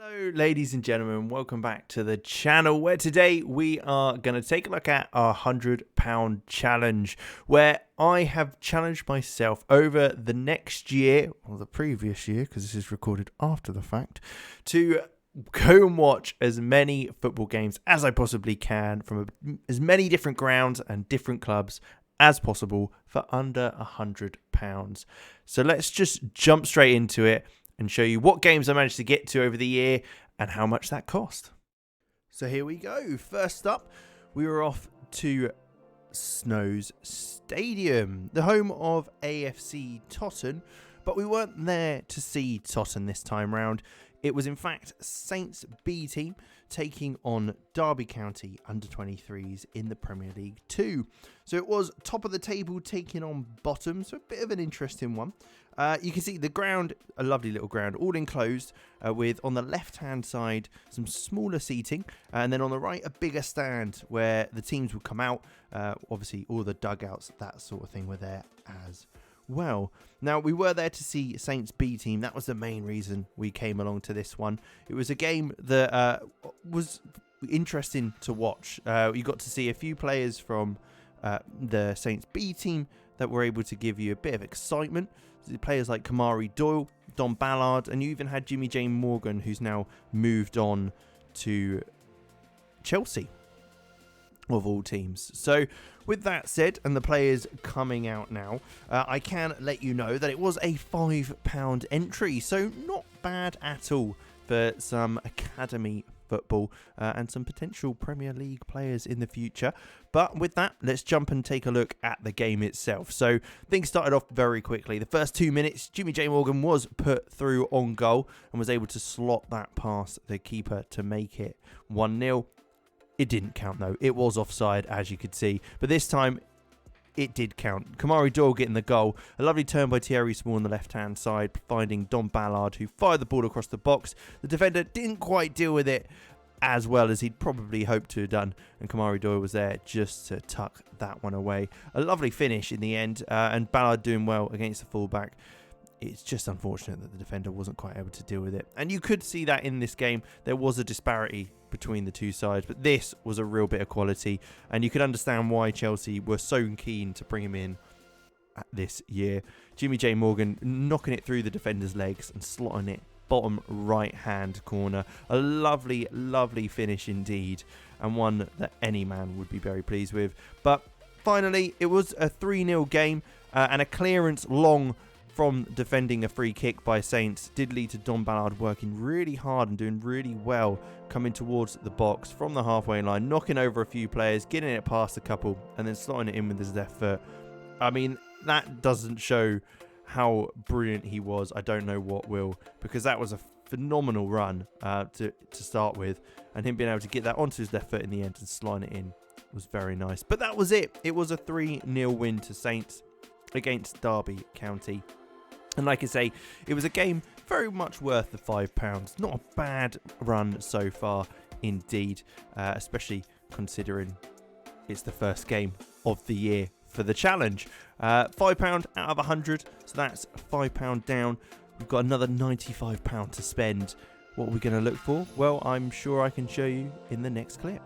Hello ladies and gentlemen, welcome back to the channel where today we are going to take a look at our £100 challenge, where I have challenged myself over the next year, or the previous year because this is recorded after the fact, to go and watch as many football games as I possibly can from as many different grounds and different clubs as possible for under £100. So let's just jump straight into it and show you what games I managed to get to over the year and how much that cost. So here we go. First up, we were off to Snows Stadium, the home of AFC Totton, but we weren't there to see Totton this time round. It was in fact Saints B team taking on Derby County under-23s in the Premier League 2. So it was top of the table taking on bottom, so a bit of an interesting one. You can see the ground, a lovely little ground, all enclosed with, on the left-hand side, some smaller seating. And then on the right, a bigger stand where the teams would come out. Obviously, all the dugouts, that sort of thing, were there as well. Now, we were there to see Saints B team. That was the main reason we came along to this one. It was a game that was interesting to watch. You got to see a few players from the Saints B team that were able to give you a bit of excitement. Players like Kamari Doyle, Don Ballard, and you even had Jimmy J Morgan, who's now moved on to Chelsea, of all teams. So with that said, and the players coming out now, I can let you know that it was a £5 entry, so not bad at all for some academy football and some potential Premier League players in the future. But with that, let's jump and take a look at the game itself. So things started off very quickly. The first 2 minutes, Jimmy J Morgan was put through on goal and was able to slot that past the keeper to make it 1-0. It didn't count though. It was offside, as you could see. But this time, it did count. Kamari Doyle getting the goal. A lovely turn by Thierry Small on the left-hand side, finding Don Ballard, who fired the ball across the box. The defender didn't quite deal with it as well as he'd probably hoped to have done, and Kamari Doyle was there just to tuck that one away. A lovely finish in the end, and Ballard doing well against the fullback. It's just unfortunate that the defender wasn't quite able to deal with it. And you could see that in this game, there was a disparity between the two sides, but this was a real bit of quality, and you could understand why Chelsea were so keen to bring him in at this year. Jimmy J Morgan knocking it through the defender's legs and slotting it bottom right hand corner. A lovely, lovely finish indeed, and one that any man would be very pleased with. But finally, it was a 3-0 game, and a clearance long from defending a free kick by Saints did lead to Don Ballard working really hard and doing really well, coming towards the box from the halfway line, knocking over a few players, getting it past a couple, and then slotting it in with his left foot. I mean, that doesn't show how brilliant he was. I don't know what will, because that was a phenomenal run to start with, and him being able to get that onto his left foot in the end and sliding it in was very nice. But that was it. It was a 3-0 win to Saints against Derby County. And like I say, it was a game very much worth the £5. Not a bad run so far, indeed, especially considering it's the first game of the year for the challenge. £5 out of 100, so that's £5 down. We've got another £95 to spend. What are we going to look for? Well, I'm sure I can show you in the next clip.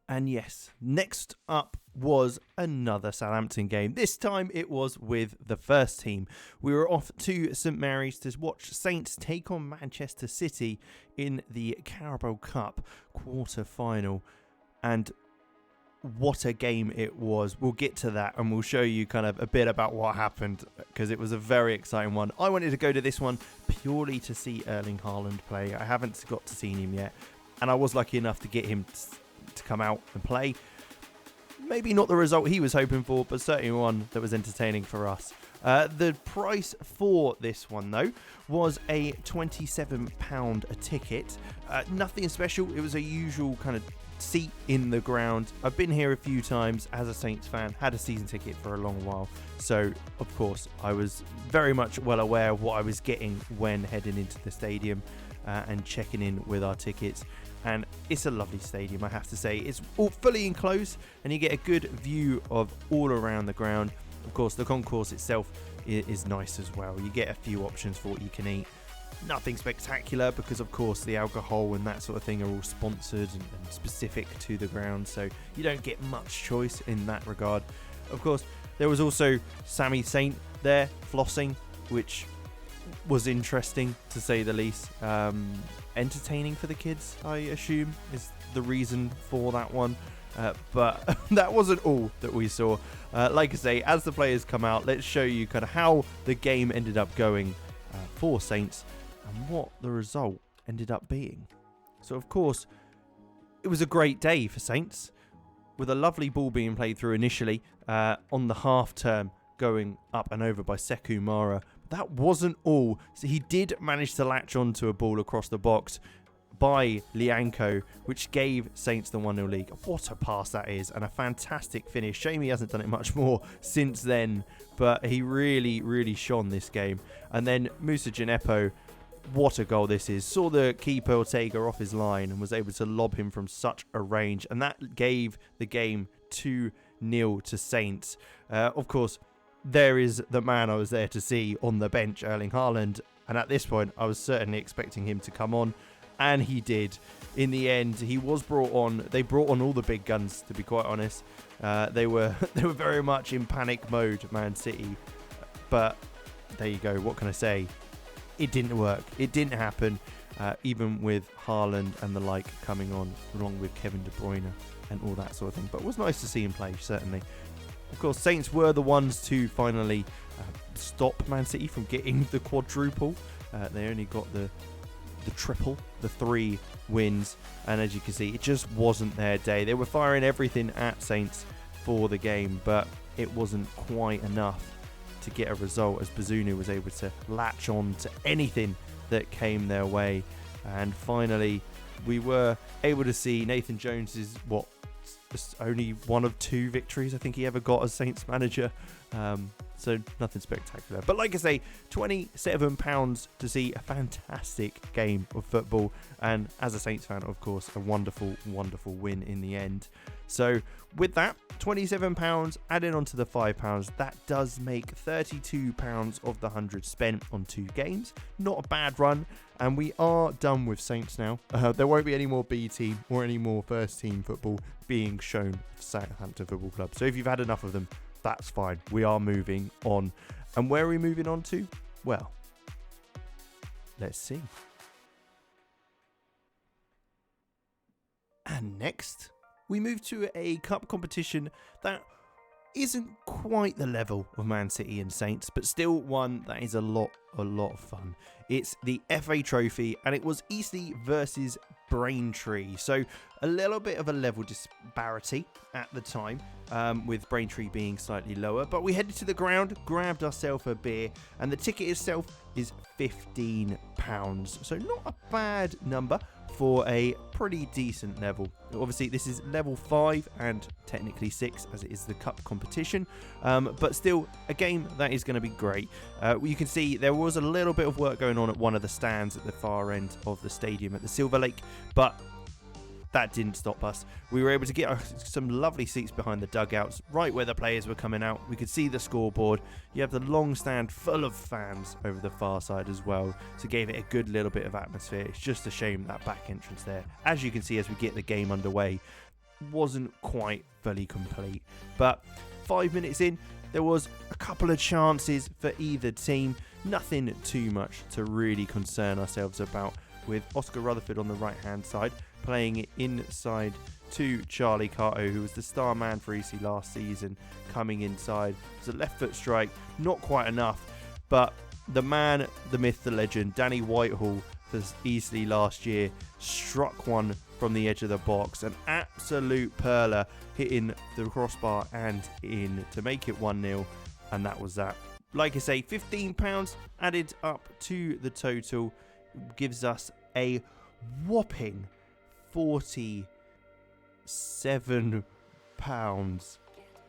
And yes, next up was another Southampton game. This time it was with the first team. We were off to St Mary's to watch Saints take on Manchester City in the Carabao Cup quarter-final. And what a game it was. We'll get to that and we'll show you kind of a bit about what happened, because it was a very exciting one. I wanted to go to this one purely to see Erling Haaland play. I haven't got to see him yet, and I was lucky enough to get him to come out and play. Maybe not the result he was hoping for, but certainly one that was entertaining for us. The price for this one, though, was a £27 a ticket. Nothing special. It was a usual kind of seat in the ground. I've been here a few times as a Saints fan, had a season ticket for a long while. So, of course, I was very much well aware of what I was getting when heading into the stadium and checking in with our tickets. And it's a lovely stadium, I have to say. It's all fully enclosed and you get a good view of all around the ground. Of course, the concourse itself is nice as well. You get a few options for what you can eat. Nothing spectacular because, of course, the alcohol and that sort of thing are all sponsored and specific to the ground, so you don't get much choice in that regard. Of course, there was also Sammy Saint there flossing, which was interesting to say the least. Entertaining for the kids, I assume, is the reason for that one. But that wasn't all that we saw. Like I say, as the players come out, let's show you kind of how the game ended up going for Saints and what the result ended up being. So, of course, it was a great day for Saints, with a lovely ball being played through initially on the half term, going up and over by Sekou Mara. That wasn't all. So he did manage to latch onto a ball across the box by Lianco, which gave Saints the 1-0 lead. What a pass that is, and a fantastic finish. Shame he hasn't done it much more since then, but he really, really shone this game. And then Musa Djenepo, what a goal this is. Saw the keeper Ortega off his line and was able to lob him from such a range, and that gave the game 2-0 to Saints. Of course, there is the man I was there to see on the bench, Erling Haaland, and at this point I was certainly expecting him to come on, and he did. In the end, he was brought on. They brought on all the big guns, to be quite honest. They were very much in panic mode, Man City, but there you go. What can I say? It didn't work. It didn't happen, even with Haaland and the like coming on, along with Kevin De Bruyne and all that sort of thing. But it was nice to see him play, certainly. Of course, Saints were the ones to finally stop Man City from getting the quadruple. They only got the triple, the 3 wins, and as you can see, it just wasn't their day. They were firing everything at Saints for the game, but it wasn't quite enough to get a result, as Bazunu was able to latch on to anything that came their way. And finally, we were able to see Nathan Jones's only one of 2 victories I think he ever got as Saints manager, so nothing spectacular. But like I say, £27 to see a fantastic game of football, and as a Saints fan, of course, a wonderful, wonderful win in the end. So with that, £27 added onto the £5, that does make £32 of the 100 spent on 2 games. Not a bad run, and we are done with Saints now. There won't be any more B team or any more first team football being shown for Southampton Football Club. So if you've had enough of them, that's fine. We are moving on. And where are we moving on to? Well, let's see. And next, we move to a cup competition that isn't quite the level of Man City and Saints, but still one that is a lot of fun. It's the FA Trophy, and it was Eastleigh versus Braintree. So a little bit of a level disparity at the time, with Braintree being slightly lower. But we headed to the ground, grabbed ourselves a beer, and the ticket itself is £15. So not a bad number for a pretty decent level. Obviously, this is level 5 and technically 6 as it is the cup competition, but still a game that is going to be great. You can see there was a little bit of work going on at one of the stands at the far end of the stadium at the Silver Lake, but that didn't stop us. We were able to get some lovely seats behind the dugouts, right where the players were coming out. We could see the scoreboard. You have the long stand full of fans over the far side as well, so gave it a good little bit of atmosphere. It's just a shame that back entrance there, as you can see as we get the game underway, wasn't quite fully complete. But 5 minutes in, there was a couple of chances for either team. Nothing too much to really concern ourselves about, with Oscar Rutherford on the right hand side playing it inside to Charlie Cato, who was the star man for EC last season, coming inside. It was a left foot strike, not quite enough, but the man, the myth, the legend, Danny Whitehall for Eastleigh last year struck one from the edge of the box, an absolute perler, hitting the crossbar and in to make it 1-0, and that was that. Like I say, £15 added up to the total gives us a whopping £47.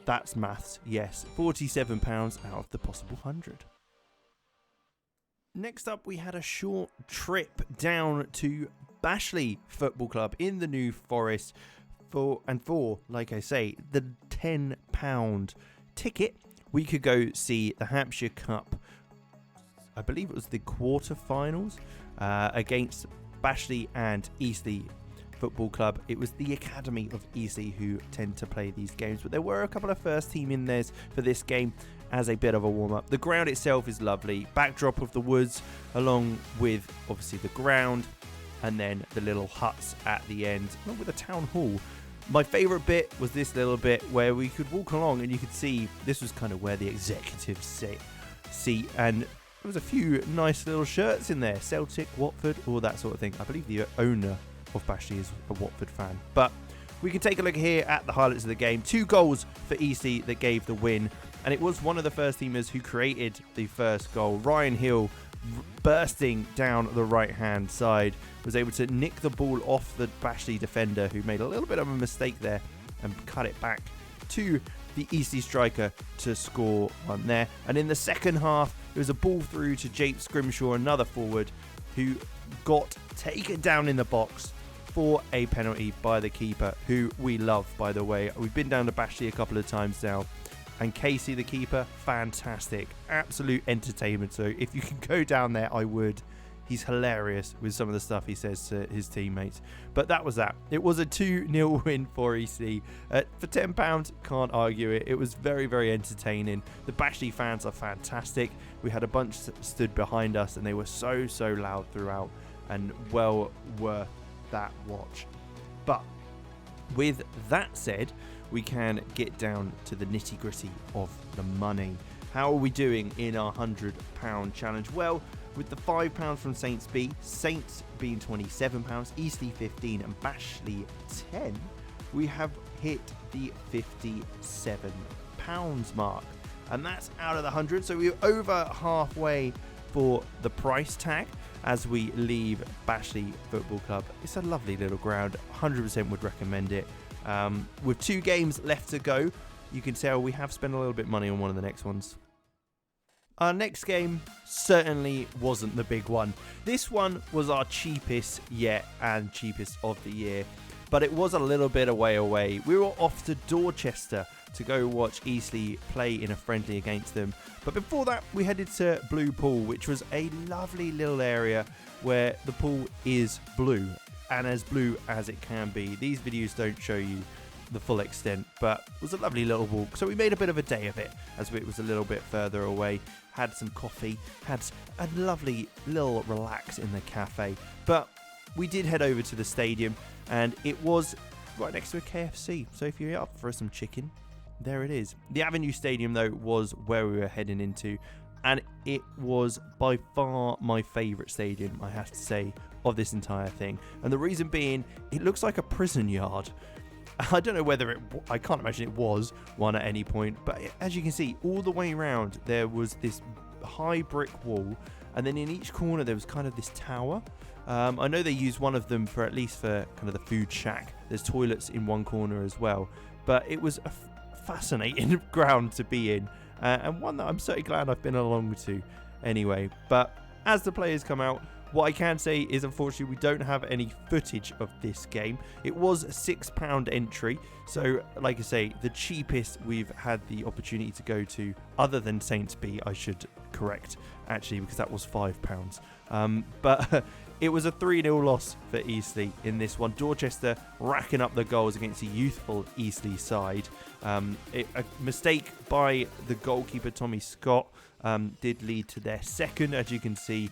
That's maths, yes. £47 out of the possible 100. Next up, we had a short trip down to Bashley Football Club in the New Forest for, like I say, the £10 ticket. We could go see the Hampshire Cup I believe it was the quarterfinals against Bashley and Eastleigh Football Club. It was the academy of Eastleigh who tend to play these games, but there were a couple of first team in there for this game as a bit of a warm-up. The ground itself is lovely, backdrop of the woods along with obviously the ground, and then the little huts at the end along with a town hall. My favourite bit was this little bit where we could walk along and you could see this was kind of where the executives seat, and there was a few nice little shirts in there, Celtic, Watford, all that sort of thing. I believe the owner of Bashley is a Watford fan. But we can take a look here at the highlights of the game. 2 goals for Eastleigh that gave the win, and it was one of the first teamers who created the first goal. Ryan Hill, bursting down the right hand side, was able to nick the ball off the Bashley defender, who made a little bit of a mistake there, and cut it back to the Eastleigh striker to score one there. And in the second half, it was a ball through to Jake Scrimshaw, another forward, who got taken down in the box for a penalty by the keeper, who we love, by the way. We've been down to Bashley a couple of times now, and Casey, the keeper, fantastic, absolute entertainment. So if you can go down there, I would. He's hilarious with some of the stuff he says to his teammates. But that was that. It was a 2-0 win for Eastleigh. For £10, can't argue it. It was very, very entertaining. The Bashley fans are fantastic. We had a bunch stood behind us, and they were so, so loud throughout, and well worth that watch. But with that said, we can get down to the nitty-gritty of the money. How are we doing in our £100 challenge? Well, with the £5 from Saints B, Saints being £27, Eastleigh 15 and Bashley 10, we have hit the £57 mark. And that's out of the 100, so we're over halfway for the price tag as we leave Bashley Football Club. It's a lovely little ground, 100% would recommend it. With 2 games left to go, you can tell we have spent a little bit of money on one of the next ones. Our next game certainly wasn't the big one. This one was our cheapest yet and cheapest of the year, but it was a little bit away. We were off to Dorchester to go watch Eastleigh play in a friendly against them. But before that, we headed to Blue Pool, which was a lovely little area where the pool is blue, and as blue as it can be. These videos don't show you the full extent, but it was a lovely little walk, so we made a bit of a day of it as it was a little bit further away. Had some coffee, had a lovely little relax in the cafe, but we did head over to the stadium, and it was right next to a KFC, so if you're up for some chicken, there it is. The Avenue Stadium, though, was where we were heading into, and it was by far my favourite stadium, I have to say, of this entire thing. And the reason being, it looks like a prison yard. I don't know whether I can't imagine it was one at any point, but as you can see, all the way around there was this high brick wall, and then in each corner there was kind of this tower. I know they used one of them for at least for kind of the food shack. There's toilets in one corner as well, but it was a fascinating ground to be in, and one that I'm so glad I've been along to anyway. But as the players come out, what I can say is, unfortunately, we don't have any footage of this game. It was a £6 entry, so like I say, the cheapest we've had the opportunity to go to, other than Saints B, I should correct, actually, because that was £5. But it was a 3-0 loss for Eastleigh in this one. Dorchester racking up the goals against a youthful Eastleigh side. A mistake by the goalkeeper, Tommy Scott, did lead to their second, as you can see.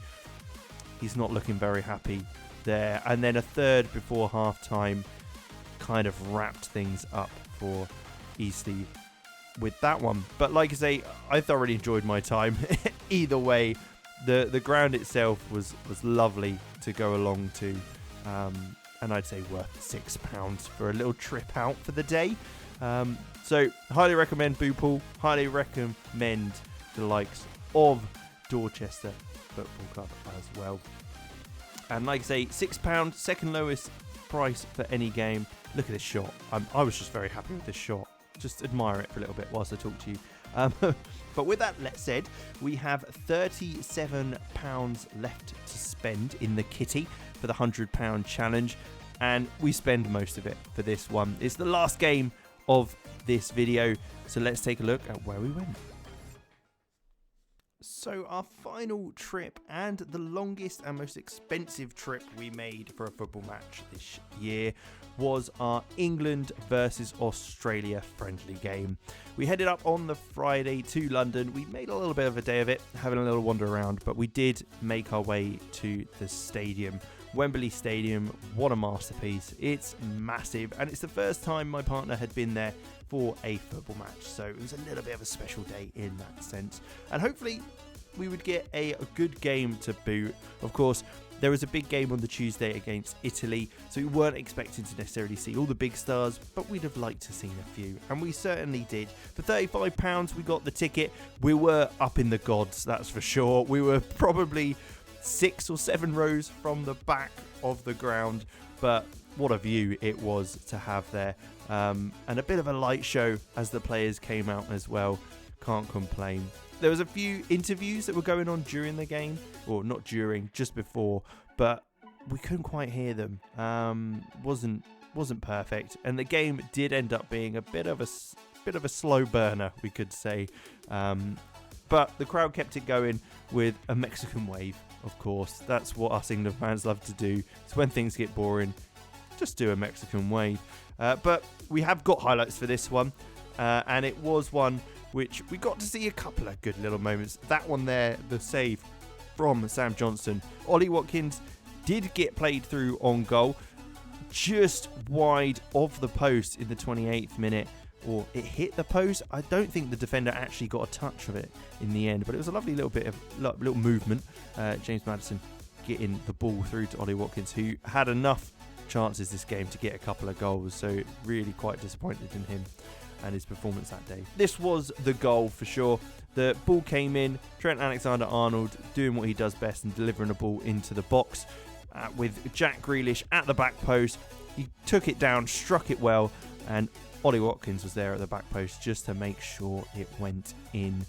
He's not looking very happy there. And then a third before half-time kind of wrapped things up for Eastleigh with that one. But like I say, I thoroughly enjoyed my time. Either way, the ground itself was lovely to go along to. And I'd say worth £6 for a little trip out for the day. So highly recommend Blue Pool. Highly recommend the likes of Dorchester Football Club as well. And like I say, £6, second lowest price for any game. Look at this shot. I was just very happy with this shot. Just admire it for a little bit whilst I talk to you. But with that said, we have £37 left to spend in the kitty for the £100 challenge, and we spend most of it for this one. It's the last game of this video, so let's take a look at where we went. So our final trip and the longest and most expensive trip we made for a football match this year was our England versus Australia friendly game. We headed up on the Friday to London. We made a little bit of a day of it, having a little wander around, but we did make our way to the stadium. Wembley Stadium, what a masterpiece. It's massive, and it's the first time my partner had been there for a football match, so it was a little bit of a special day in that sense. And hopefully we would get a good game to boot. Of course, there was a big game on the Tuesday against Italy, so we weren't expecting to necessarily see all the big stars, but we'd have liked to seen a few, and we certainly did. For £35 we got the ticket. We were up in the gods, that's for sure. We were probably 6 or 7 rows from the back of the ground, but what a view it was to have there, and a bit of a light show as the players came out as well. Can't complain. There was a few interviews that were going on during the game, or not during, just before, but we couldn't quite hear them. Wasn't perfect, and the game did end up being a bit of a slow burner, we could say. But the crowd kept it going with a Mexican wave, of course. That's what us England fans love to do. It's when things get boring, just do a Mexican wave. But we have got highlights for this one, and it was one which we got to see a couple of good little moments. That one there, the save from Sam Johnstone. Ollie Watkins did get played through on goal, just wide of the post in the 28th minute. Or it hit the post. I don't think the defender actually got a touch of it in the end, but it was a lovely little bit of little movement. James Maddison getting the ball through to Ollie Watkins, who had enough chances this game to get a couple of goals, so really quite disappointed in him and his performance that day. This was the goal for sure. The ball came in, Trent Alexander-Arnold doing what he does best and delivering a ball into the box with Jack Grealish at the back post. He took it down, struck it well, and Ollie Watkins was there at the back post just to make sure it went in.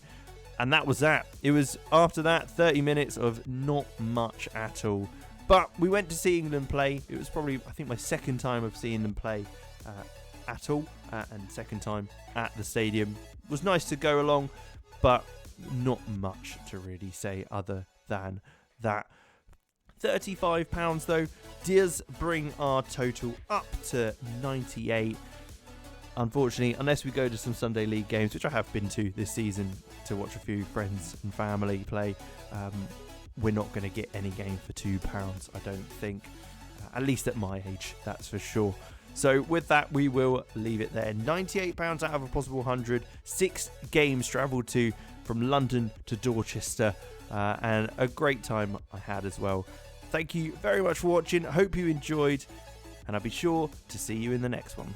And that was that. It was after that 30 minutes of not much at all. But we went to see England play. It was probably, I think, my second time of seeing them play at all, and second time at the stadium. It was nice to go along, but not much to really say other than that. £35 though does bring our total up to 98. Unfortunately, unless we go to some Sunday League games, which I have been to this season to watch a few friends and family play, we're not going to get any game for £2, I don't think. At least at my age, that's for sure. So with that, we will leave it there. £98 out of a possible 100. 6 games travelled to from London to Dorchester, and a great time I had as well. Thank you very much for watching. Hope you enjoyed, and I'll be sure to see you in the next one.